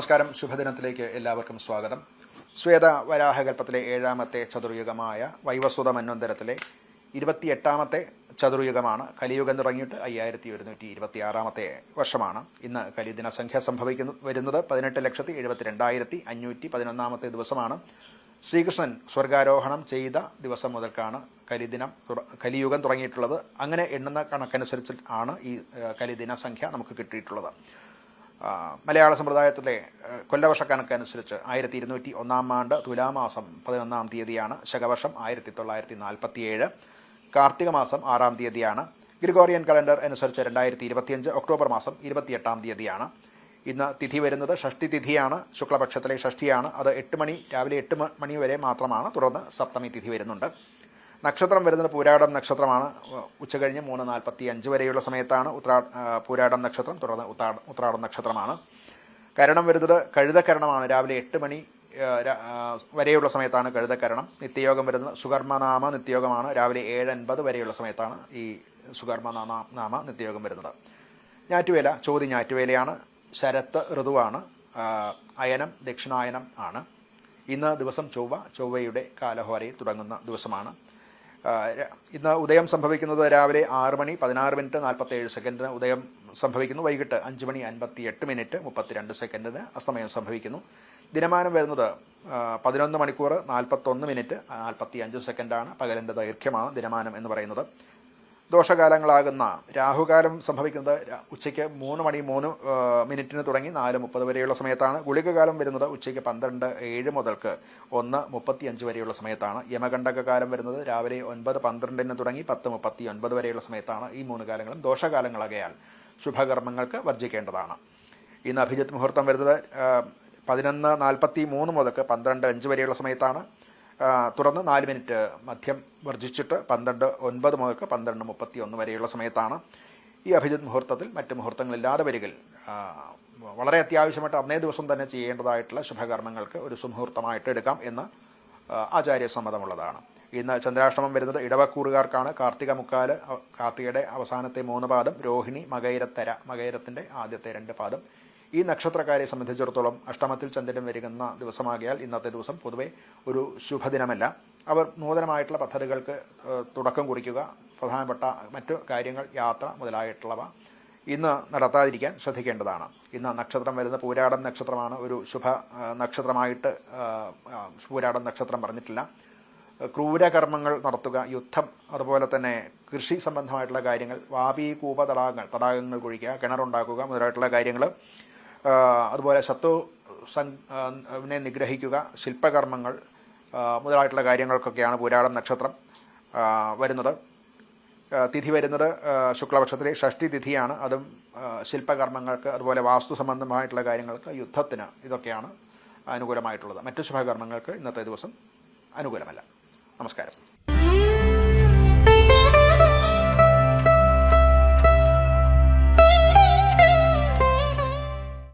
നമസ്കാരം. ശുഭദിനത്തിലേക്ക് എല്ലാവർക്കും സ്വാഗതം. ശ്വേത വരാഹകൽപ്പത്തിലെ 7ാമത്തെ ചതുർയുഗമായ വൈവസ്വത മന്വന്തരത്തിലെ 28ാമത്തെ ചതുർയുഗമാണ്. കലിയുഗം തുടങ്ങിയിട്ട് 5126ാമത്തെ വർഷമാണ്. ഇന്ന് കലിദിന സംഖ്യ വരുന്നത് 18,72,511ാമത്തെ ദിവസമാണ്. ശ്രീകൃഷ്ണൻ സ്വർഗാരോഹണം ചെയ്ത ദിവസം മുതൽക്കാണ് കലിയുഗം തുടങ്ങിയിട്ടുള്ളത്. അങ്ങനെ എണ്ണുന്ന കണക്കനുസരിച്ച് ആണ് ഈ കലിദിന സംഖ്യ നമുക്ക് കിട്ടിയിട്ടുള്ളത്. മലയാള സമ്പ്രദായത്തിലെ കൊല്ലവർഷ കണക്കനുസരിച്ച് 1201 ആണ്ട് തുലാമാസം 11-ാം തീയതിയാണ്. ശകവർഷം 1947. കാർത്തിക മാസം 6-ാം തീയതിയാണ്. ഗ്രിഗോറിയൻ കലണ്ടർ അനുസരിച്ച് 2025 ഒക്ടോബർ മാസം 28-ാം തീയതിയാണ്. ഇന്ന് തിഥി വരുന്നത് ഷഷ്ടി തിഥിയാണ്. ശുക്ലപക്ഷത്തിലെ ഷഷ്ടിയാണ്. അത് രാവിലെ 8 മണി വരെ മാത്രമാണ്. തുടർന്ന് സപ്തമി തിഥി വരുന്നുണ്ട്. നക്ഷത്രം വരുന്നത് പൂരാടം നക്ഷത്രമാണ്. ഉച്ചകഴിഞ്ഞ് 3:45 വരെയുള്ള സമയത്താണ് പൂരാടം നക്ഷത്രം. തുടർന്ന് ഉത്രാടം നക്ഷത്രമാണ്. കരണം വരുന്നത് കഴുതക്കരണമാണ്. രാവിലെ 8 മണി വരെയുള്ള സമയത്താണ് കഴുതക്കരണം. നിത്യയോഗം വരുന്നത് സുകർമ്മനാമ നിത്യയോഗമാണ്. രാവിലെ 7:50 വരെയുള്ള സമയത്താണ് ഈ സുകർമ്മനാമ നിത്യയോഗം വരുന്നത്. ഞാറ്റുവേല ചോതി ഞാറ്റുവേലയാണ്. ശരത്ത് ഋതുവാണ്. അയനം ദക്ഷിണായനം ആണ്. ഇന്ന് ദിവസം ചൊവ്വയുടെ കാലഹോരയിൽ തുടങ്ങുന്ന ദിവസമാണ്. ഇന്ന് ഉദയം സംഭവിക്കുന്നത് രാവിലെ 6:16:47 ഉദയം സംഭവിക്കുന്നു. വൈകിട്ട് 5:58 32 അസ്തമയം സംഭവിക്കുന്നു. ദിനമാനം വരുന്നത് 11 മണിക്കൂർ 41 45 പകലിൻ്റെ ദൈർഘ്യമാണ് ദിനമാനം എന്ന് പറയുന്നത്. ദോഷകാലങ്ങളാകുന്ന രാഹുകാലം സംഭവിക്കുന്നത് ഉച്ചയ്ക്ക് 3:03 തുടങ്ങി 4:30 വരെയുള്ള സമയത്താണ്. ഗുളികകാലം വരുന്നത് ഉച്ചയ്ക്ക് 12:07 മുതൽക്ക് 1:35 വരെയുള്ള സമയത്താണ്. യമകണ്ഠകാലം വരുന്നത് രാവിലെ 9:12 തുടങ്ങി 10:39 വരെയുള്ള സമയത്താണ്. ഈ 3 കാലങ്ങളും ദോഷകാലങ്ങളാകയാൽ ശുഭകർമ്മങ്ങൾക്ക് വർജിക്കേണ്ടതാണ്. ഇന്ന് അഭിജിത്ത് മുഹൂർത്തം വരുന്നത് 11:43 മുതൽക്ക് 12:05 വരെയുള്ള സമയത്താണ്. തുടർന്ന് 4 മിനിറ്റ് മധ്യം വർജിച്ചിട്ട് 12:09 മുതൽക്ക് 12:31 വരെയുള്ള സമയത്താണ്. ഈ അഭിജിത്ത് മുഹൂർത്തത്തിൽ മറ്റ് മുഹൂർത്തങ്ങളില്ലാതെ വരികിൽ വളരെ അത്യാവശ്യമായിട്ട് അന്നേ ദിവസം തന്നെ ചെയ്യേണ്ടതായിട്ടുള്ള ശുഭകർമ്മങ്ങൾക്ക് ഒരു സുമുഹൂർത്തമായിട്ട് എടുക്കാം എന്ന് ആചാര്യസമ്മതമുള്ളതാണ്. ഇന്ന് ചന്ദ്രാഷ്ടമം വരുന്നത് ഇടവക്കൂറുകാർക്കാണ്. കാർത്തിക മുക്കാല്, കാർത്തികയുടെ അവസാനത്തെ 3 പാദം, രോഹിണി, മകയിരത്തിൻ്റെ ആദ്യത്തെ 2 പാദം. ഈ നക്ഷത്രക്കാരെ സംബന്ധിച്ചിടത്തോളം അഷ്ടമത്തിൽ ചന്ദ്രൻ വരുന്ന ദിവസമാകിയാൽ ഇന്നത്തെ ദിവസം പൊതുവെ ഒരു ശുഭദിനമല്ല. അവർ നൂതനമായിട്ടുള്ള പദ്ധതികൾക്ക് തുടക്കം കുറിക്കുക, പ്രധാനപ്പെട്ട മറ്റു കാര്യങ്ങൾ, യാത്ര മുതലായിട്ടുള്ളവ ഇന്ന് നടത്താതിരിക്കാൻ ശ്രദ്ധിക്കേണ്ടതാണ്. ഇന്ന് നക്ഷത്രം വരുന്ന പൂരാടം നക്ഷത്രമാണ്. ഒരു ശുഭ നക്ഷത്രമായിട്ട് പൂരാടം നക്ഷത്രം പറഞ്ഞിട്ടില്ല. ക്രൂരകർമ്മങ്ങൾ നടത്തുക, യുദ്ധം, അതുപോലെ തന്നെ കൃഷി സംബന്ധമായിട്ടുള്ള കാര്യങ്ങൾ, വാപീകൂപ തടാകങ്ങൾ കുഴിക്കുക, കിണറുണ്ടാക്കുക മുതലായിട്ടുള്ള കാര്യങ്ങൾ, അതുപോലെ ശത്രുവിനെ നിഗ്രഹിക്കുക, ശില്പകർമ്മങ്ങൾ മുതലായിട്ടുള്ള കാര്യങ്ങൾക്കൊക്കെയാണ് പൂരാടം നക്ഷത്രം വരുന്നത്. തിഥി വരുന്നത് ശുക്ലപക്ഷത്തിലെ ഷഷ്ടി തിഥിയാണ്. അതും ശില്പകർമ്മങ്ങൾക്ക്, അതുപോലെ വാസ്തു സംബന്ധമായിട്ടുള്ള കാര്യങ്ങൾക്ക്, യുദ്ധത്തിന് ഇതൊക്കെയാണ് അനുകൂലമായിട്ടുള്ളത്. മറ്റു ശുഭകർമ്മങ്ങൾക്ക് ഇന്നത്തെ ദിവസം അനുകൂലമല്ല. നമസ്കാരം.